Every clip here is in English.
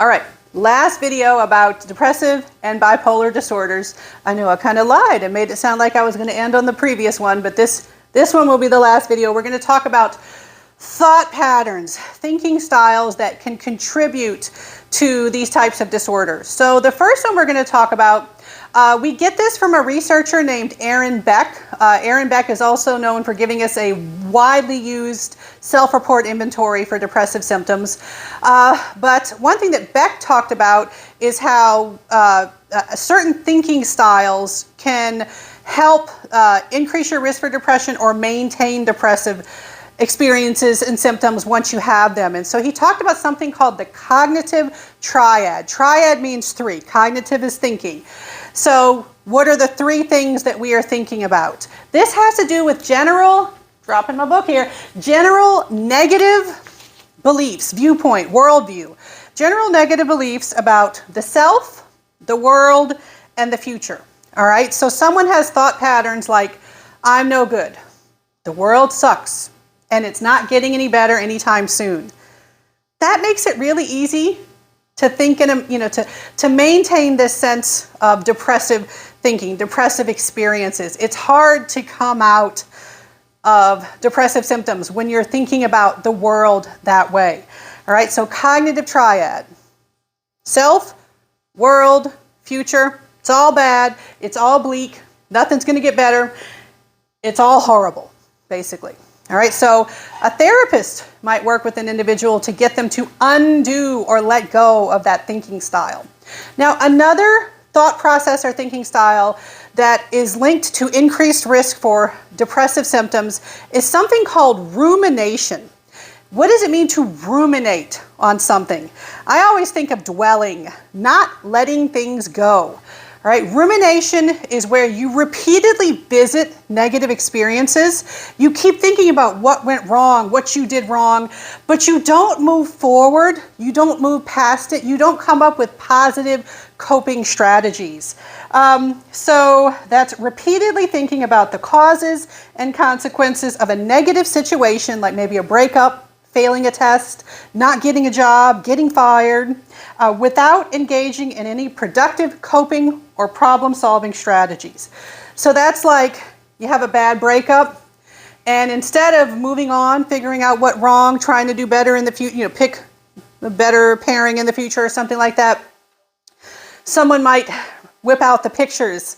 All right, last video about depressive and bipolar disorders. I know I kind of lied and made it sound like I was going to end on the previous one, but this one will be the last video. We're going to talk about thought patterns, thinking styles that can contribute to these types of disorders. So the first one we're going to talk about, we get this from a researcher named Beck. Beck is also known for giving us a widely used self-report inventory for depressive symptoms. But one thing that Beck talked about is how certain thinking styles can help increase your risk for depression or maintain depressive experiences and symptoms once you have them. And so he talked about something called the cognitive triad. Triad means three. Cognitive is thinking. So what are the three things that we are thinking about? This has to do with general, dropping my book here, general negative beliefs, viewpoint, worldview. General negative beliefs about the self, the world, and the future. All right, so someone has thought patterns like, I'm no good, the world sucks, and it's not getting any better anytime soon. That makes it really easy to think in a, to maintain this sense of depressive thinking, depressive experiences. It's hard to come out of depressive symptoms when you're thinking about the world that way. All right, so cognitive triad. Self, world, future, it's all bad, it's all bleak, nothing's going to get better, it's all horrible, basically. All right, so a therapist might work with an individual to get them to undo or let go of that thinking style. Now, another thought process or thinking style that is linked to increased risk for depressive symptoms is something called rumination. What does it mean to ruminate on something? I always think of dwelling, not letting things go. All right, rumination is where you repeatedly visit negative experiences. You keep thinking about what went wrong, what you did wrong, but you don't move forward. You don't move past it. You don't come up with positive coping strategies. So that's repeatedly thinking about the causes and consequences of a negative situation, like maybe a breakup, failing a test, not getting a job, getting fired, without engaging in any productive coping or problem-solving strategies. So that's like you have a bad breakup, and instead of moving on, figuring out what wrong, trying to do better in the future, pick a better pairing in the future or something like that, someone might whip out the pictures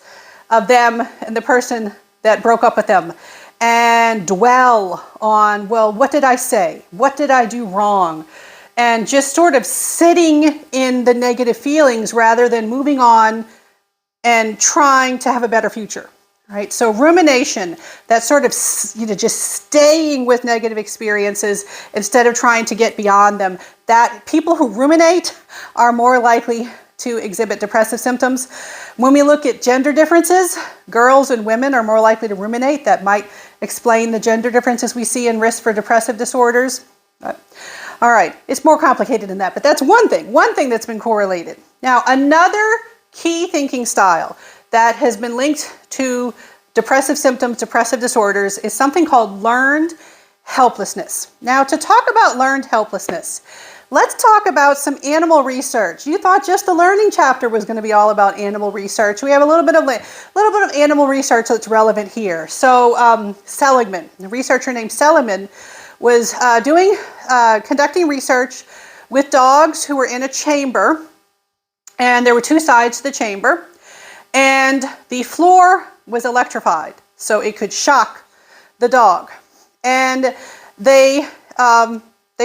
of them and the person that broke up with them and dwell on, well, what did I say? What did I do wrong? And just sort of sitting in the negative feelings rather than moving on and trying to have a better future, right? So rumination, that sort of, just staying with negative experiences instead of trying to get beyond them. That people who ruminate are more likely to exhibit depressive symptoms. When we look at gender differences, girls and women are more likely to ruminate. That might explain the gender differences we see in risk for depressive disorders. All right, it's more complicated than that, but that's one thing that's been correlated. Now, another key thinking style that has been linked to depressive symptoms, depressive disorders, is something called learned helplessness. Now, to talk about learned helplessness, let's talk about some animal research. You thought just the learning chapter was going to be all about animal research. We have a little bit of animal research that's relevant here. So Seligman, a researcher named Seligman, was conducting research with dogs who were in a chamber, and there were two sides to the chamber, and the floor was electrified, so it could shock the dog. And they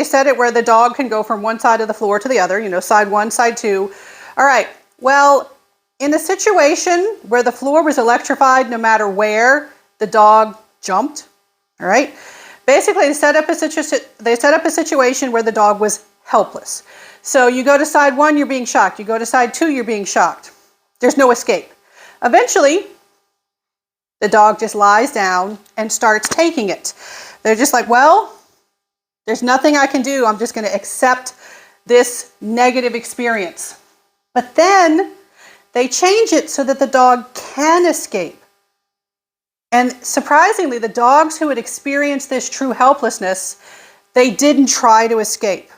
set it where the dog can go from one side of the floor to the other, side one, side two. All right, well, in a situation where the floor was electrified, no matter where, the dog jumped, all right? Basically, they set up a situation where the dog was helpless. So you go to side one, you're being shocked. You go to side two, you're being shocked. There's no escape. Eventually, the dog just lies down and starts taking it. They're just like, well, there's nothing I can do. I'm just going to accept this negative experience. But then they change it so that the dog can escape. And surprisingly, the dogs who had experienced this true helplessness, they didn't try to escape.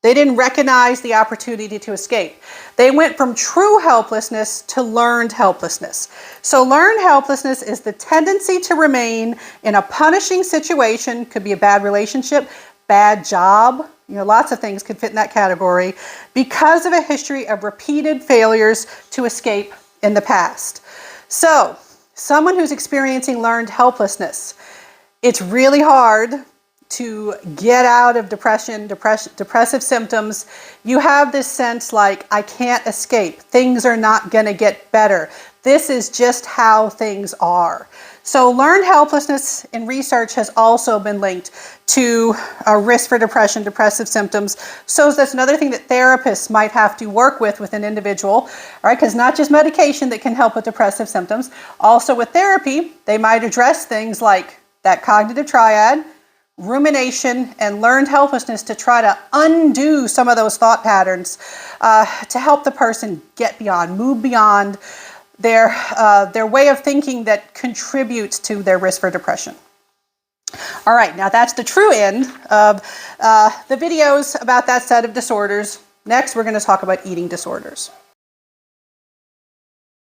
They didn't recognize the opportunity to escape. They went from true helplessness to learned helplessness. So learned helplessness is the tendency to remain in a punishing situation, could be a bad relationship, bad job, lots of things could fit in that category, because of a history of repeated failures to escape in the past. So someone who's experiencing learned helplessness, it's really hard to get out of depressive symptoms. You have this sense like, I can't escape. Things are not going to get better. This is just how things are. So learned helplessness in research has also been linked to a risk for depression, depressive symptoms. So that's another thing that therapists might have to work with an individual, all right? Because not just medication that can help with depressive symptoms. Also with therapy, they might address things like that cognitive triad, rumination, and learned helplessness to try to undo some of those thought patterns to help the person move beyond their way of thinking that contributes to their risk for depression. All right, now that's the true end of the videos about that set of disorders. Next, we're going to talk about eating disorders.